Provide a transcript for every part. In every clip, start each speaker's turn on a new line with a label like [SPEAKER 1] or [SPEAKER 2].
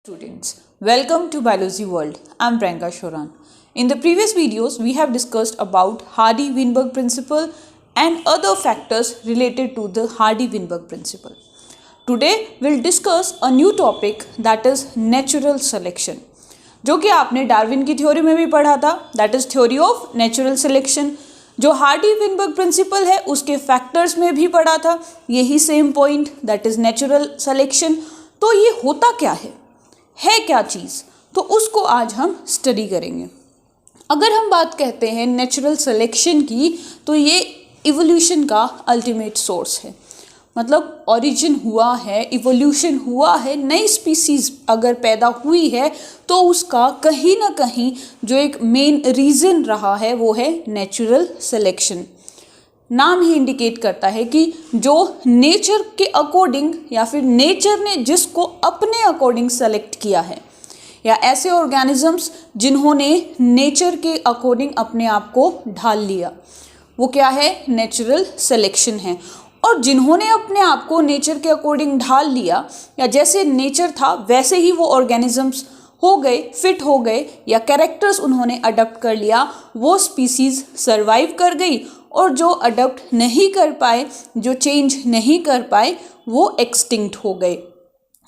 [SPEAKER 1] Students, welcome to Biology World. I'm Priyanka Shoran. In the previous videos, we have discussed about Hardy-Weinberg principle and other factors related to the Hardy-Weinberg principle. Today, we'll discuss a new topic that is natural selection, जो कि आपने Darwin की theory में भी पढ़ा था, that is theory of natural selection. जो Hardy Weinberg principal है उसके फैक्टर्स में भी पढ़ा था, यही same point, that is natural selection. तो ये होता क्या है क्या चीज़, तो उसको आज हम स्टडी करेंगे. अगर हम बात कहते हैं नेचुरल सिलेक्शन की, तो ये इवोल्यूशन का अल्टीमेट सोर्स है. मतलब ओरिजिन हुआ है, इवोल्यूशन हुआ है, नई स्पीसीज अगर पैदा हुई है तो उसका कहीं ना कहीं जो एक मेन रीज़न रहा है वो है नेचुरल सिलेक्शन. नाम ही इंडिकेट करता है कि जो नेचर के अकॉर्डिंग या फिर नेचर ने जिसको अपने अकॉर्डिंग सेलेक्ट किया है, या ऐसे ऑर्गेनिजम्स जिन्होंने नेचर के अकॉर्डिंग अपने आप को ढाल लिया, वो क्या है, नेचुरल सिलेक्शन है. और जिन्होंने अपने आप को नेचर के अकॉर्डिंग ढाल लिया, या जैसे नेचर था वैसे ही वो ऑर्गेनिजम्स हो गए, फिट हो गए, या कैरेक्टर्स उन्होंने अडॉप्ट कर लिया, वो स्पीसीज सर्वाइव कर गई. और जो अडॉप्ट नहीं कर पाए, जो चेंज नहीं कर पाए, वो एक्सटिंक्ट हो गए.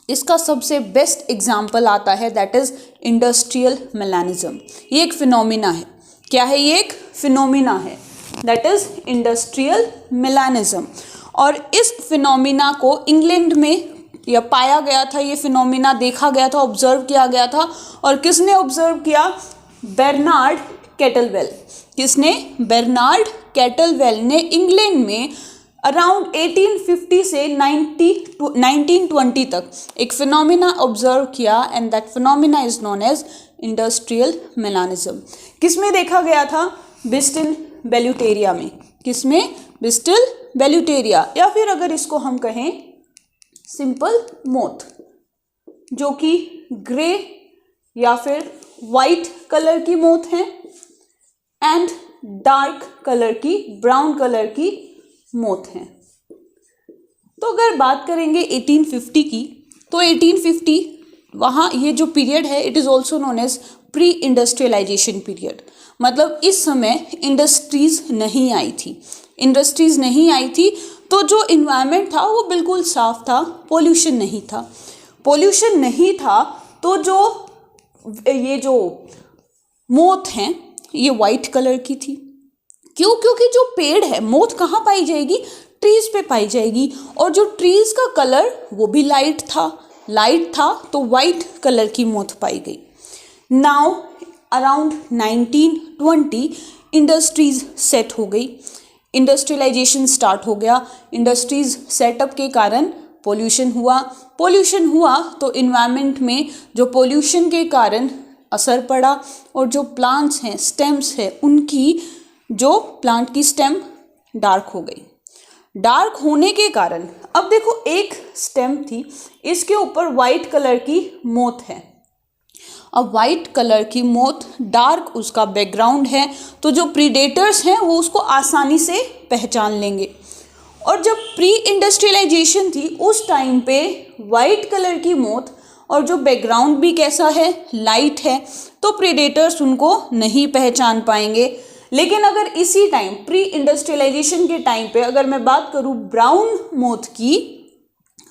[SPEAKER 1] इसका सबसे बेस्ट एग्जाम्पल आता है, दैट इज इंडस्ट्रियल मेलानिज्म. ये एक फिनोमिना है. क्या है ये? एक फिनोमिना है, दैट इज इंडस्ट्रियल मेलानिज्म. और इस फिनोमिना को इंग्लैंड में यह पाया गया था, ये फिनोमिना देखा गया था, ऑब्जर्व किया गया था. और किसने ऑब्जर्व किया? बेर्नार्ड कैटलवेल. किसने? बेर्नार्ड कैटलवेल ने इंग्लैंड में अराउंड 1850 से 1920 तक एक फिनोमिना ऑब्जर्व किया, and that phenomena is known as industrial melanism. किसमें देखा गया था? बिस्टिल बेल्यूटेरिया में. किसमें? बिस्टिल बेल्यूटेरिया, या फिर अगर इसको हम कहें सिंपल मोथ, जो कि ग्रे या फिर वाइट कलर की मोथ है, एंड डार्क कलर की, ब्राउन कलर की मोथ है. तो अगर बात करेंगे 1850 की, तो 1850 वहाँ ये जो पीरियड है, it is also known as pre industrialisation period. मतलब इस समय इंडस्ट्रीज नहीं आई थी. इंडस्ट्रीज नहीं आई थी तो जो इन्वायरमेंट था वो बिल्कुल साफ था, पोल्यूशन नहीं था. पोल्यूशन नहीं था तो ये जो मोथ हैं ये वाइट कलर की थी. क्यों? क्योंकि जो पेड़ है, मोथ कहाँ पाई जाएगी? ट्रीज पे पाई जाएगी. और जो ट्रीज का कलर वो भी लाइट था तो वाइट कलर की मोथ पाई गई. नाउ अराउंड 1920 इंडस्ट्रीज सेट हो गई, इंडस्ट्रियलाइजेशन स्टार्ट हो गया. इंडस्ट्रीज सेटअप के कारण पोल्यूशन हुआ तो इन्वायरमेंट में जो पोल्यूशन के कारण असर पड़ा, और जो प्लांट्स हैं, स्टेम्स हैं, उनकी जो प्लांट की स्टेम डार्क हो गई. डार्क होने के कारण अब देखो, एक स्टेम थी, इसके ऊपर वाइट कलर की मोथ है. अब वाइट कलर की मोथ, डार्क उसका बैकग्राउंड है, तो जो प्रीडेटर्स हैं वो उसको आसानी से पहचान लेंगे. और जब प्री इंडस्ट्रियलाइजेशन थी उस टाइम पे वाइट कलर की मोथ और जो बैकग्राउंड भी कैसा है, लाइट है, तो प्रीडेटर्स उनको नहीं पहचान पाएंगे. लेकिन अगर इसी टाइम प्री इंडस्ट्रियलाइजेशन के टाइम पे अगर मैं बात करूँ ब्राउन मोथ की,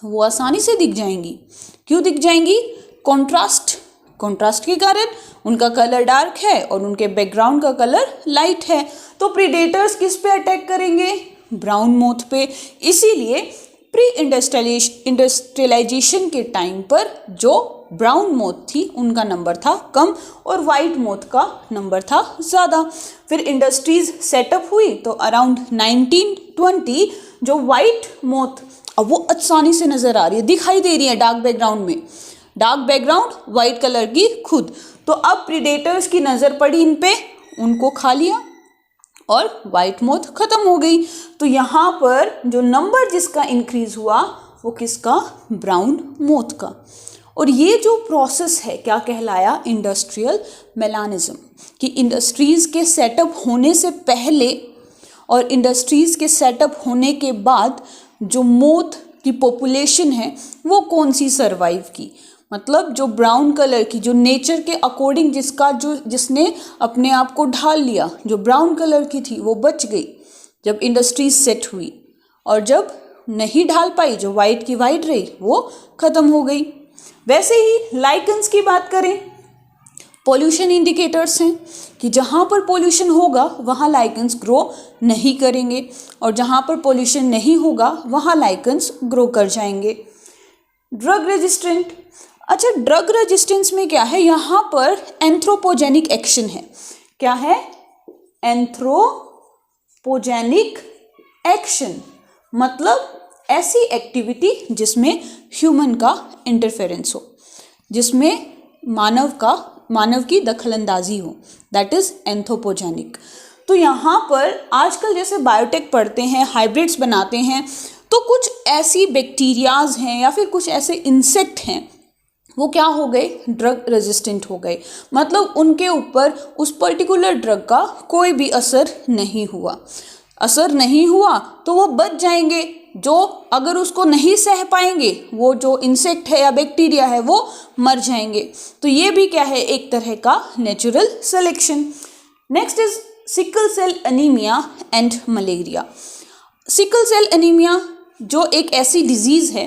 [SPEAKER 1] वो आसानी से दिख जाएंगी. क्यों दिख जाएंगी? कॉन्ट्रास्ट के कारण. उनका कलर डार्क है और उनके बैकग्राउंड का कलर लाइट है. तो प्रीडेटर्स किस पे अटैक करेंगे? ब्राउन मोथ पे. इसीलिए प्री इंडस्ट्रियलाइजेशन के टाइम पर जो ब्राउन मोथ थी उनका नंबर था कम और वाइट मोथ का नंबर था ज़्यादा. फिर इंडस्ट्रीज सेटअप हुई तो अराउंड 1920 जो वाइट मोथ, अब वो आसानी से नज़र आ रही है, दिखाई दे रही है डार्क बैकग्राउंड में, डार्क बैकग्राउंड वाइट कलर की खुद. तो अब प्रीडेटर्स की नज़र पड़ी इन पे, उनको खा लिया और वाइट मोथ खत्म हो गई. तो यहाँ पर जो नंबर जिसका इंक्रीज हुआ वो किसका? ब्राउन मोथ का. और ये जो प्रोसेस है क्या कहलाया? Industrial melanism. कि इंडस्ट्रीज के सेटअप होने से पहले और इंडस्ट्रीज के सेटअप होने के बाद जो मोथ की पॉपुलेशन है वो कौन सी सर्वाइव की. मतलब जो ब्राउन कलर की, जो नेचर के अकॉर्डिंग जिसने अपने आप को ढाल लिया, जो ब्राउन कलर की थी वो बच गई जब इंडस्ट्रीज सेट हुई, और जब नहीं ढाल पाई, जो वाइट की वाइट रही, वो खत्म हो गई। वैसे ही लाइकेंस की बात करें, पोल्यूशन इंडिकेटर्स हैं कि जहाँ पर पोल्यूशन होगा वहाँ लाइकेंस ग्रो नहीं करेंगे, और जहाँ पर पोल्यूशन नहीं होगा वहाँ लाइकेंस ग्रो कर जाएंगे। ड्रग रेजिस्टेंट, अच्छा ड्रग रेजिस्टेंस में क्या है, यहाँ पर एंथ्रोपोजेनिक एक्शन है। क्या है? एंथ्रोपोजेनिक एक्शन, मतलब ऐसी एक्टिविटी जिसमें ह्यूमन का इंटरफेरेंस हो, जिसमें मानव की दखलंदाजी हो, दैट इज एंथ्रोपोजेनिक। तो यहाँ पर आजकल जैसे बायोटेक पढ़ते हैं, हाइब्रिड्स बनाते हैं, तो कुछ ऐसी बैक्टीरियाज हैं या फिर कुछ ऐसे इंसेक्ट हैं, वो क्या हो गए? ड्रग रेजिस्टेंट हो गए, मतलब उनके ऊपर उस पर्टिकुलर ड्रग का कोई भी असर नहीं हुआ। असर नहीं हुआ तो वो बच जाएंगे, जो अगर उसको नहीं सह पाएंगे, वो जो इंसेक्ट है या बैक्टीरिया है वो मर जाएंगे। तो ये भी क्या है? एक तरह का natural selection. Next is sickle cell anaemia and malaria. Sickle cell anaemia जो एक ऐसी डिजीज़ है,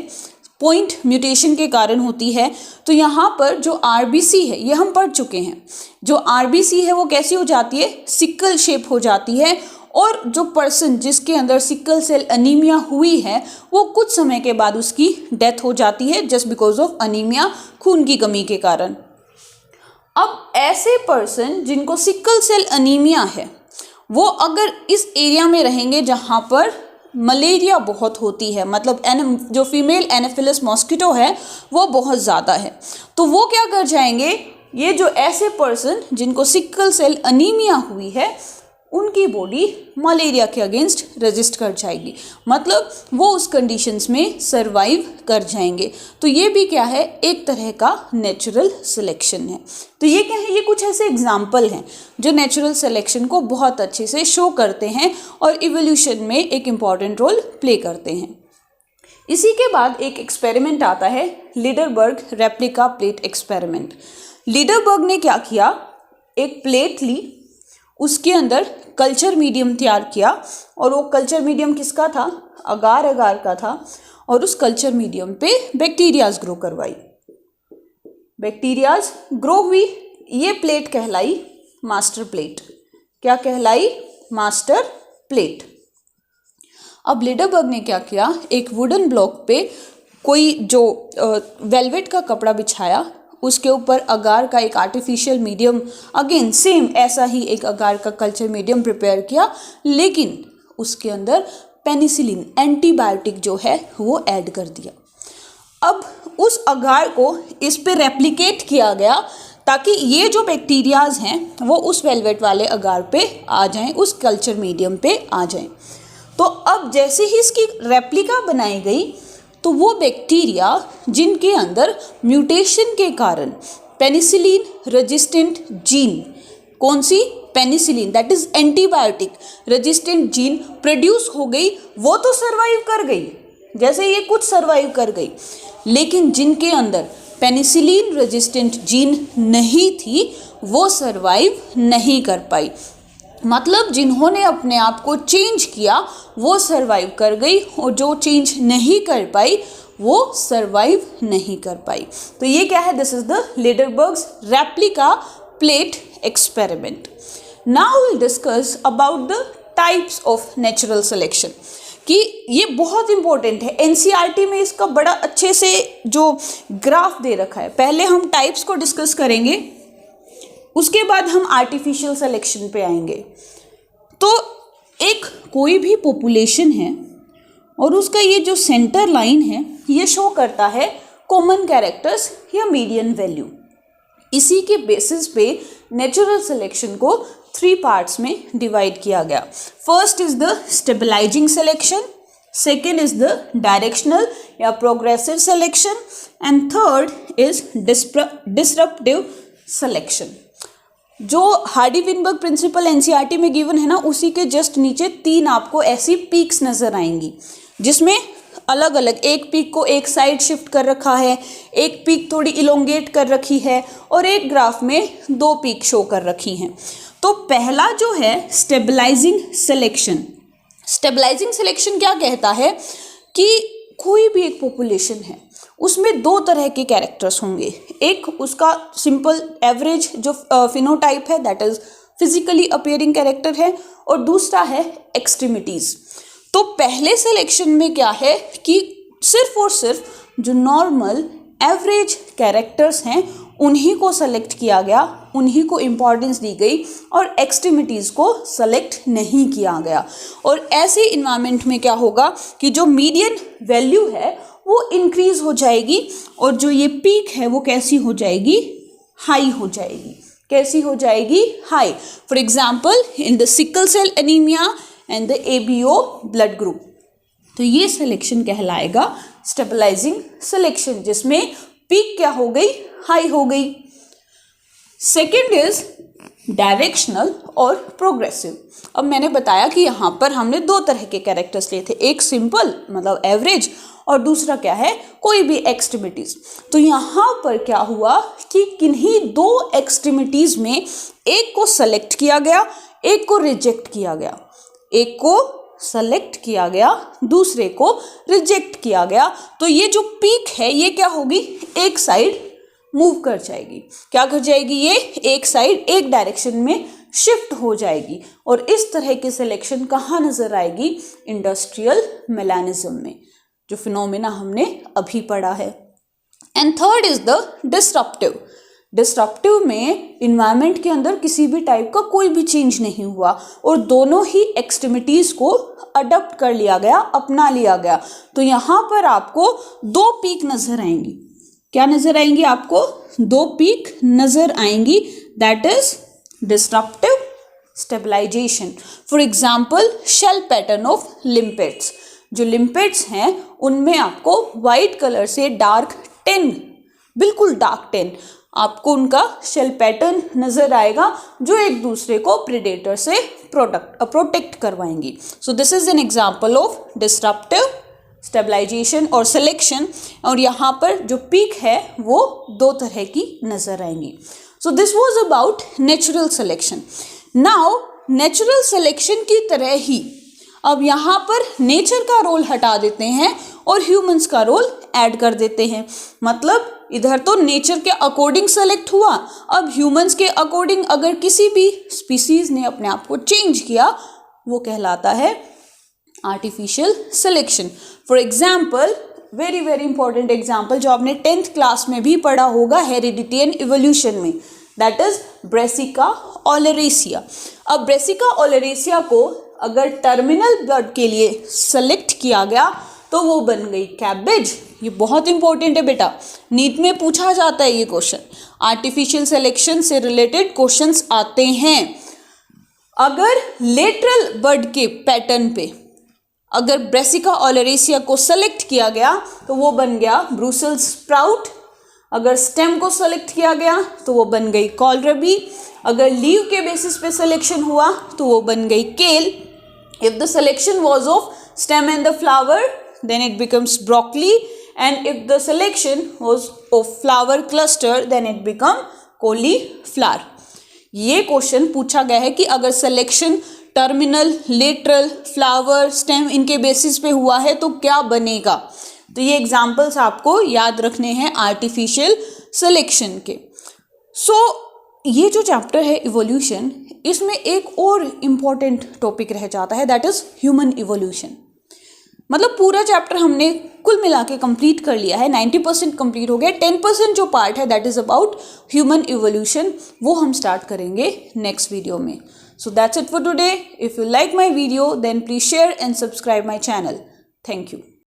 [SPEAKER 1] पॉइंट म्यूटेशन के कारण होती है। तो यहाँ पर जो आरबीसी है, ये हम पढ़ चुके हैं, जो आरबीसी है वो कैसी हो जाती है? सिकल शेप हो जाती है, और जो पर्सन जिसके अंदर सिकल सेल अनीमिया हुई है वो कुछ समय के बाद उसकी डेथ हो जाती है, जस्ट बिकॉज ऑफ अनीमिया, खून की कमी के कारण। अब ऐसे पर्सन जिनको सिकल सेल अनीमिया है, वो अगर इस एरिया में रहेंगे जहाँ पर मलेरिया बहुत होती है, मतलब जो फीमेल एनाफिलस मॉस्किटो है वो बहुत ज़्यादा है, तो वो क्या कर जाएंगे? ये जो ऐसे पर्सन जिनको सिकल सेल अनीमिया हुई है, उनकी बॉडी मलेरिया के अगेंस्ट रेजिस्ट कर जाएगी, मतलब वो उस कंडीशंस में सरवाइव कर जाएंगे। तो ये भी क्या है? एक तरह का नेचुरल सिलेक्शन है। तो ये क्या है? ये कुछ ऐसे एग्जाम्पल हैं जो नेचुरल सिलेक्शन को बहुत अच्छे से शो करते हैं और इवोल्यूशन में एक इम्पॉर्टेंट रोल प्ले करते हैं। इसी के बाद एक एक्सपेरिमेंट आता है, Lederberg replica plate experiment. Lederberg ने क्या किया? एक प्लेट ली, उसके अंदर कल्चर मीडियम तैयार किया, और वो कल्चर मीडियम किसका था? अगार का था, और उस कल्चर मीडियम पे बैक्टीरियाज ग्रो करवाई। बैक्टीरियाज ग्रो हुई, ये प्लेट कहलाई मास्टर प्लेट। क्या कहलाई? Master plate. अब लीडरबर्ग ने क्या किया? एक वुडन ब्लॉक पे कोई जो वेलवेट का कपड़ा बिछाया, उसके ऊपर अगार का एक आर्टिफिशियल मीडियम, अगेन सेम ऐसा ही एक अगार का कल्चर मीडियम प्रिपेयर किया, लेकिन उसके अंदर पेनिसिलिन एंटीबायोटिक जो है वो ऐड कर दिया। अब उस अगार को इस पे रेप्लिकेट किया गया ताकि ये जो बैक्टीरियाज हैं वो उस वेलवेट वाले अगार पे आ जाएं, उस कल्चर मीडियम पे आ जाएं। तो अब जैसे ही इसकी रेप्लिका बनाई गई, तो वो बैक्टीरिया जिनके अंदर म्यूटेशन के कारण पेनिसिलिन रेजिस्टेंट जीन, कौन सी? Penicillin, that is antibiotic resistant gene produce हो गई, वो तो सरवाइव कर गई, जैसे ये कुछ सरवाइव कर गई, लेकिन जिनके अंदर पेनिसिलिन रेजिस्टेंट जीन नहीं थी वो सरवाइव नहीं कर पाई। मतलब जिन्होंने अपने आप को चेंज किया वो सरवाइव कर गई, और जो चेंज नहीं कर पाई वो सरवाइव नहीं कर पाई। तो ये क्या है? This is the Lederberg's replica plate experiment. Now will discuss about the types of natural selection, कि ये बहुत इंपॉर्टेंट है। एनसीईआरटी में इसका बड़ा अच्छे से जो ग्राफ दे रखा है। पहले हम टाइप्स को डिस्कस करेंगे, उसके बाद हम आर्टिफिशियल सिलेक्शन पे आएंगे। तो एक कोई भी पॉपुलेशन है और उसका ये जो सेंटर लाइन है ये शो करता है कॉमन कैरेक्टर्स या मीडियन वैल्यू। इसी के बेसिस पे नेचुरल सिलेक्शन को 3 पार्ट्स में डिवाइड किया गया। First is the stabilising selection, second is the directional या progressive selection, and third is disruptive selection. जो हार्डी-विनबर्ग प्रिंसिपल एनसीईआरटी में गिवन है ना, उसी के जस्ट नीचे 3 आपको ऐसी पीक्स नजर आएंगी, जिसमें अलग अलग, एक पीक को एक साइड शिफ्ट कर रखा है, एक पीक थोड़ी इलोंगेट कर रखी है और एक ग्राफ में दो पीक शो कर रखी हैं। तो पहला जो है स्टेबलाइजिंग सिलेक्शन। स्टेबलाइजिंग सिलेक्शन क्या कहता है कि कोई भी एक पॉपुलेशन है उसमें दो तरह के कैरेक्टर्स होंगे, एक उसका सिंपल एवरेज जो फिनोटाइप है that is physically appearing character है, और दूसरा है एक्सट्रीमिटीज। तो पहले सिलेक्शन में क्या है कि सिर्फ और सिर्फ जो नॉर्मल एवरेज कैरेक्टर्स हैं उन्हीं को सेलेक्ट किया गया, उन्हीं को इम्पॉर्टेंस दी गई और एक्सट्रीमिटीज को सेलेक्ट नहीं किया गया। और ऐसे इन्वायरमेंट में क्या होगा कि जो मीडियन वैल्यू है वो इंक्रीज हो जाएगी और जो ये पीक है वो कैसी हो जाएगी, हाई हो जाएगी। कैसी हो जाएगी, high. For example in the sickle cell anaemia and the ABO blood group. तो ये सिलेक्शन कहलाएगा स्टेबलाइजिंग सिलेक्शन, जिसमें पीक क्या हो गई, हाई हो गई। सेकेंड इज डायरेक्शनल और प्रोग्रेसिव। अब मैंने बताया कि यहाँ पर हमने दो तरह के कैरेक्टर्स लिए थे, एक सिंपल मतलब एवरेज और दूसरा क्या है, कोई भी एक्सट्रीमिटीज। तो यहाँ पर क्या हुआ कि किन्हीं दो एक्सट्रीमिटीज में एक को सेलेक्ट किया गया, एक को रिजेक्ट किया गया। एक को सेलेक्ट किया गया, दूसरे को रिजेक्ट किया गया। तो ये जो पीक है ये क्या होगी, एक साइड मूव कर जाएगी। क्या कर जाएगी, ये एक साइड एक डायरेक्शन में शिफ्ट हो जाएगी। और इस तरह की सिलेक्शन कहाँ नजर आएगी, इंडस्ट्रियल मेलानिज्म में, जो फिनोमेना हमने अभी पढ़ा है। And third is the disruptive. Disruptive में इन्वायरमेंट के अंदर किसी भी टाइप का कोई भी चेंज नहीं हुआ और दोनों ही एक्सट्रीमिटीज को अडॉप्ट कर लिया गया, अपना लिया गया। तो यहाँ पर आपको दो पीक नजर आएंगी। क्या नजर आएंगी, आपको दो पीक नजर आएंगी, that is disruptive stabilisation. For example shell pattern of limpets. जो लिम्पेट्स हैं उनमें आपको व्हाइट कलर से डार्क 10, बिल्कुल डार्क 10 आपको उनका शेल पैटर्न नजर आएगा जो एक दूसरे को प्रेडेटर से प्रोटेक्ट करवाएंगी। So this is an example of disruptive stabilisation और सिलेक्शन। और यहाँ पर जो पीक है वो दो तरह की नजर आएंगी। So this was about natural selection. Now natural selection की तरह ही अब यहाँ पर नेचर का रोल हटा देते हैं और ह्यूमंस का रोल ऐड कर देते हैं। मतलब इधर तो नेचर के अकॉर्डिंग सेलेक्ट हुआ, अब ह्यूमंस के अकॉर्डिंग अगर किसी भी स्पीसीज ने अपने आप को चेंज किया वो कहलाता है artificial selection. For example very very important example जो आपने 10th क्लास में भी पढ़ा होगा हेरिडिटी एंड इवोल्यूशन में, दैट इज ब्रेसिका ओलेरेसिया। अब ब्रेसिका ओलेरेसिया को अगर टर्मिनल ब्लड के लिए सेलेक्ट किया गया तो वो बन गई कैबेज। ये बहुत इंपॉर्टेंट है बेटा, नीट में पूछा जाता है ये क्वेश्चन। आर्टिफिशियल सिलेक्शन से रिलेटेड क्वेश्चंस आते हैं। अगर लेटरल बर्ड के पैटर्न पे अगर ब्रेसिका ओलेरेसिया को सेलेक्ट किया गया तो वो बन गया ब्रुसेल्स स्प्राउट। अगर स्टेम को सेलेक्ट किया गया तो वो बन गई कॉलरबी। अगर लीव के बेसिस पे सिलेक्शन हुआ तो वो बन गई केल। If the selection was of stem and the flower, then it becomes broccoli, and if the selection was of flower cluster, then it become cauliflower. ये क्वेश्चन पूछा गया है कि अगर selection terminal, lateral, flower, stem इनके basis पे हुआ है तो क्या बनेगा। तो ये एग्जाम्पल्स आपको याद रखने हैं आर्टिफिशियल सिलेक्शन के। ये जो चैप्टर है इवोल्यूशन, इसमें एक और इम्पॉर्टेंट टॉपिक रह जाता है, दैट इज ह्यूमन इवोल्यूशन। मतलब पूरा चैप्टर हमने कुल मिला के कंप्लीट कर लिया है, 90% कंप्लीट हो गया। 10% जो पार्ट है that is about human evolution, वो हम स्टार्ट करेंगे नेक्स्ट वीडियो में। So that's it for today. If you like my video then please share and subscribe my channel. Thank you.